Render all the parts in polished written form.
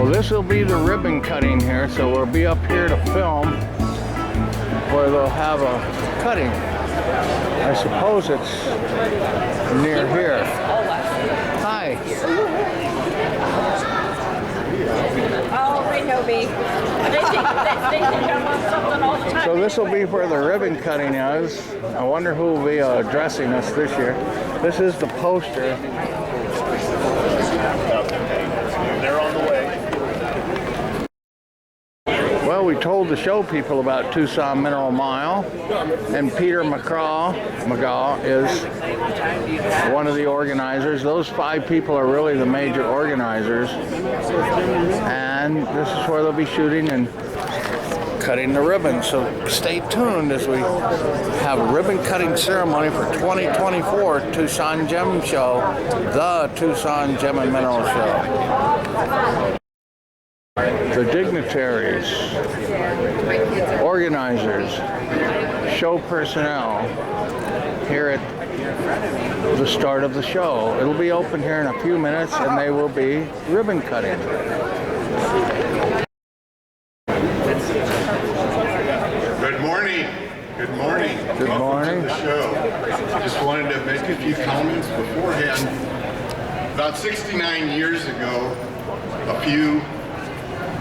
Well, this will be the ribbon cutting here, so we'll be up here to film where they'll have a cutting. I suppose it's near here. Hi. Oh, they know me. They think I'm on something all the time. So this will be where the ribbon cutting is. I wonder who will be addressing us this year. This is the poster. They're on the way. Well, we told the show people about Tucson Mineral Mile, and Peter McGaw is one of the organizers. Those 5 people are really the major organizers, and this is where they'll be shooting and cutting the ribbon. So stay tuned as we have a ribbon cutting ceremony for 2024 Tucson Gem Show, the Tucson Gem and Mineral Show. The dignitaries, organizers, show personnel here at the start of the show. It'll be open here in a few minutes and they will be ribbon cutting. Good morning. Good morning. Good morning. Welcome to the show. Just wanted to make a few comments beforehand. About 69 years ago, a few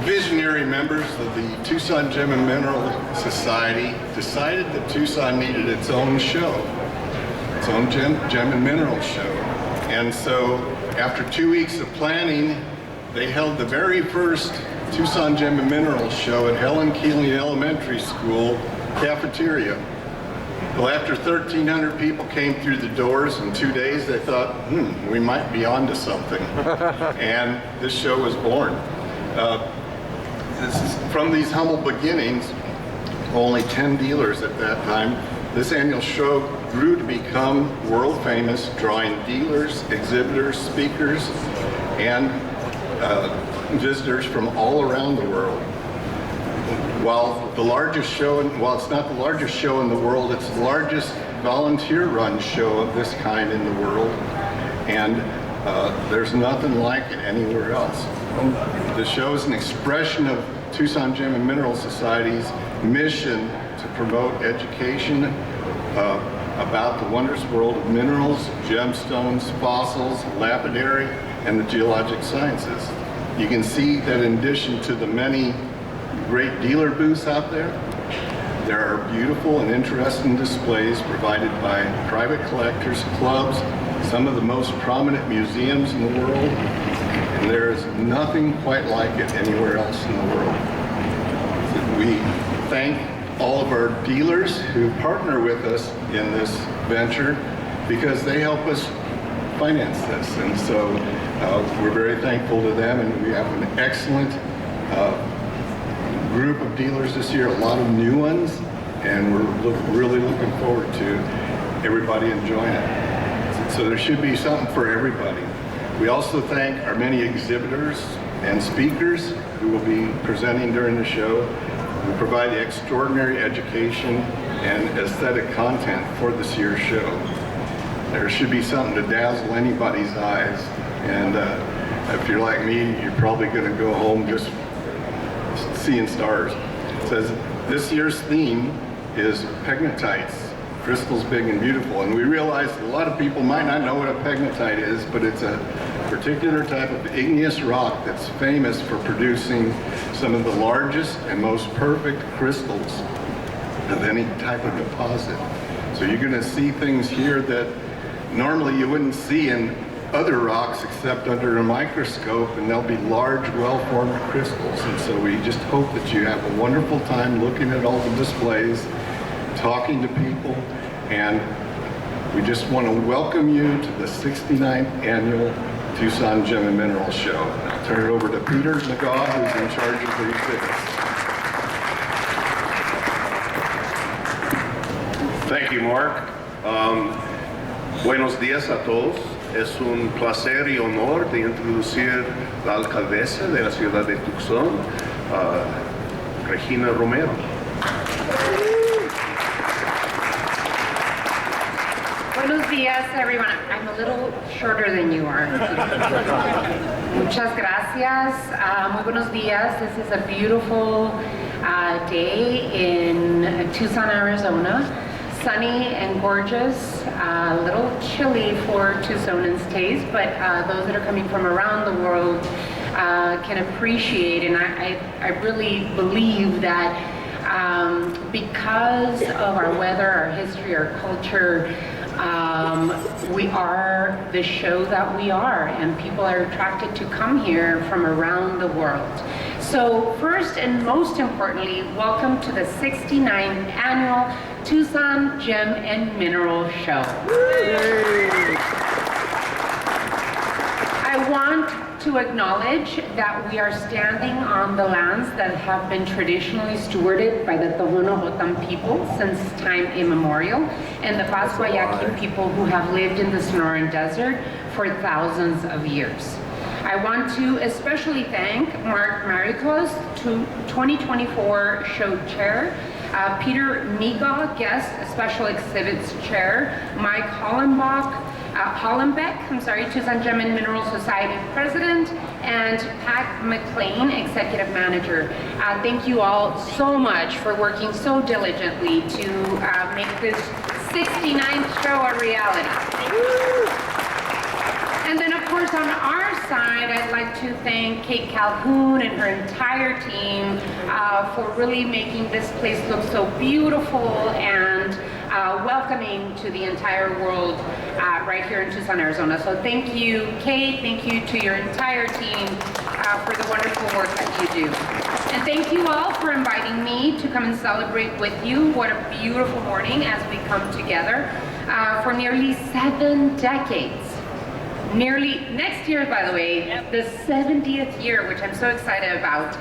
visionary members of the Tucson Gem and Mineral Society decided that Tucson needed its own show, its own gem and mineral show. And so after 2 weeks of planning, they held the very first Tucson Gem and Mineral show at Helen Keeling Elementary School cafeteria. Well, after 1,300 people came through the doors in 2 days, they thought, we might be onto something. And this show was born. From these humble beginnings, only 10 dealers at that time, this annual show grew to become world famous, drawing dealers, exhibitors, speakers, and visitors from all around the world. While it's not the largest show in the world, it's the largest volunteer-run show of this kind in the world, and there's nothing like it anywhere else. The show is an expression of Tucson Gem and Mineral Society's mission to promote education about the wondrous world of minerals, gemstones, fossils, lapidary, and the geologic sciences. You can see that in addition to the many great dealer booths out there, there are beautiful and interesting displays provided by private collectors, clubs, some of the most prominent museums in the world, and there is nothing quite like it anywhere else in the world. We thank all of our dealers who partner with us in this venture because they help us finance this, and so we're very thankful to them, and we have an excellent group of dealers this year, a lot of new ones, and we're really looking forward to everybody enjoying it. So there should be something for everybody. We also thank our many exhibitors and speakers who will be presenting during the show. We provide extraordinary education and aesthetic content for this year's show. There should be something to dazzle anybody's eyes, and if you're like me, you're probably going to go home just seeing stars. It says this year's theme is pegmatites, crystals big and beautiful, and we realize a lot of people might not know what a pegmatite is, but it's a particular type of igneous rock that's famous for producing some of the largest and most perfect crystals of any type of deposit. So you're going to see things here that normally you wouldn't see in other rocks except under a microscope, and they'll be large, well-formed crystals. And so we just hope that you have a wonderful time looking at all the displays, talking to people, and we just want to welcome you to the 69th annual Tucson Gem and Mineral Show. I'll turn it over to Peter McGaw, who's in charge of the exhibits. Thank you, Mark. Buenos días a todos. Es un placer y honor de introducir la alcaldesa de la ciudad de Tucson, Regina Romero. Buenos días, everyone. I'm a little shorter than you are. Muchas gracias. Muy buenos días. This is a beautiful day in Tucson, Arizona. Sunny and gorgeous. A little chilly for Tucsonans' taste, but those that are coming from around the world can appreciate. And I really believe that because of our weather, our history, our culture, we are the show that we are, and people are attracted to come here from around the world. So first and most importantly, welcome to the 69th annual Tucson Gem and Mineral Show. I want to acknowledge that we are standing on the lands that have been traditionally stewarded by the Tohono O'odham people since time immemorial, and the Pasguayaquin people who have lived in the Sonoran Desert for thousands of years. I want to especially thank Mark Maricos, 2024 show chair, Peter Miga, guest special exhibits chair, Mike Hollenbeck, Tucson Gem and Mineral Society president, and Pat McLean, executive manager. Thank you all so much for working so diligently to make this 69th show a reality. And then, of course, on our side, I'd like to thank Kate Calhoun and her entire team for really making this place look so beautiful and welcoming to the entire world right here in Tucson, Arizona. So thank you, Kate. Thank you to your entire team for the wonderful work that you do. And thank you all for inviting me to come and celebrate with you. What a beautiful morning as we come together for nearly 7 decades. Next year, by the way, the 70th year, which I'm so excited about.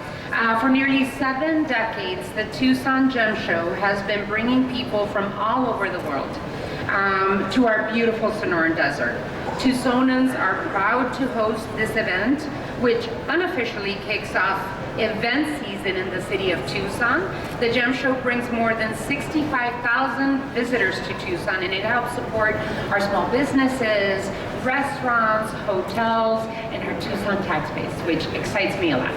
For nearly 7 decades, the Tucson Gem Show has been bringing people from all over the world to our beautiful Sonoran Desert. Tucsonans are proud to host this event, which unofficially kicks off event season in the city of Tucson. The Gem Show brings more than 65,000 visitors to Tucson, and it helps support our small businesses, restaurants, hotels, and our Tucson tax base, which excites me a lot.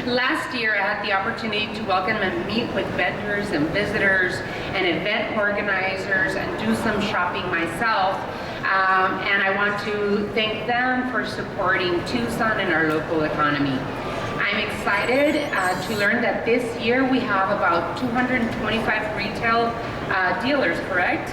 Last year, I had the opportunity to welcome and meet with vendors and visitors and event organizers and do some shopping myself. And I want to thank them for supporting Tucson and our local economy. I'm excited to learn that this year we have about 225 retail dealers, correct?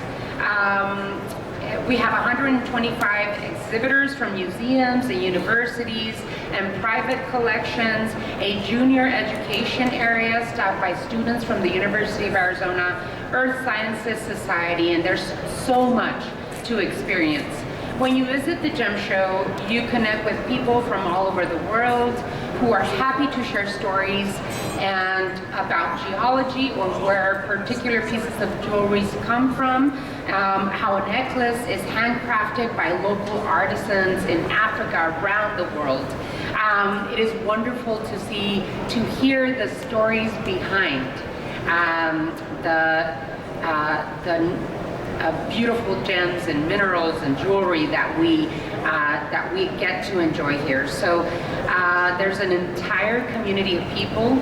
We have 125 exhibitors from museums and universities and private collections, a junior education area staffed by students from the University of Arizona Earth Sciences Society, and there's so much to experience. When you visit the Gem Show, you connect with people from all over the world who are happy to share stories and about geology or where particular pieces of jewelry come from, how a necklace is handcrafted by local artisans in Africa, around the world. It is wonderful to hear the stories behind the beautiful gems and minerals and jewelry that we get to enjoy here. So there's an entire community of people,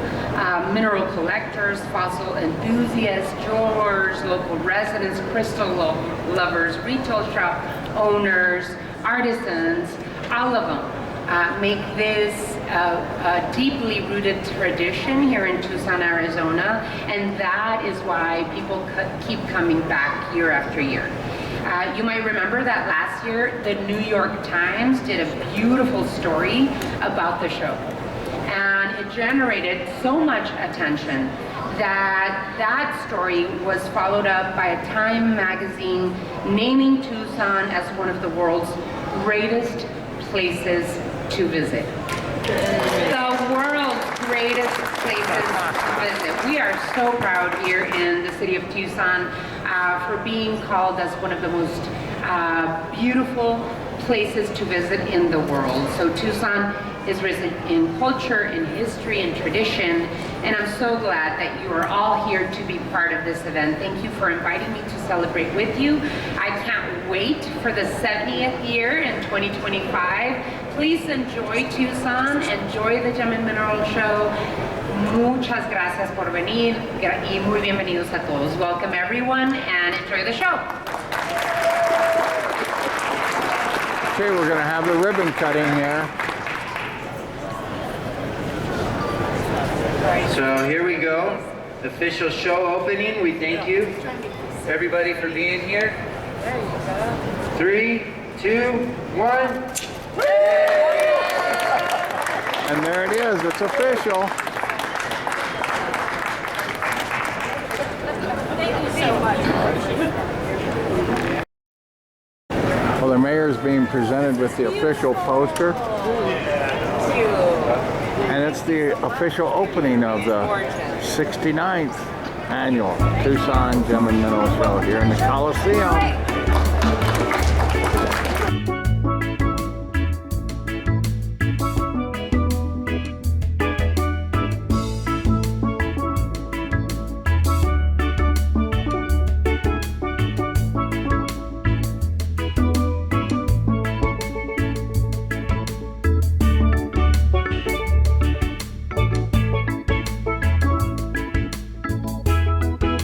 mineral collectors, fossil enthusiasts, jewelers, local residents, crystal lovers, retail shop owners, artisans, all of them make this a deeply rooted tradition here in Tucson, Arizona, and that is why people keep coming back year after year. You might remember that last year, the New York Times did a beautiful story about the show, and it generated so much attention that story was followed up by a Time magazine naming Tucson as one of the world's greatest places to visit. The world's greatest places to visit. We are so proud here in the city of Tucson for being called as one of the most beautiful places to visit in the world. So Tucson is rich in culture, in history, and tradition, and I'm so glad that you are all here to be part of this event. Thank you for inviting me to celebrate with you. I can't wait for the 70th year in 2025. Please enjoy Tucson, enjoy the Gem and Mineral Show. Muchas gracias por venir y muy bienvenidos a todos. Welcome everyone and enjoy the show. Okay, we're going to have the ribbon cutting here. So here we go. Official show opening. We thank you, everybody, for being here. 3, 2, 1. And there it is. It's official. Thank you so much. Well, the mayor is being presented with the official poster. And it's the official opening of the 69th annual Tucson Gem and Mineral Show here in the Coliseum.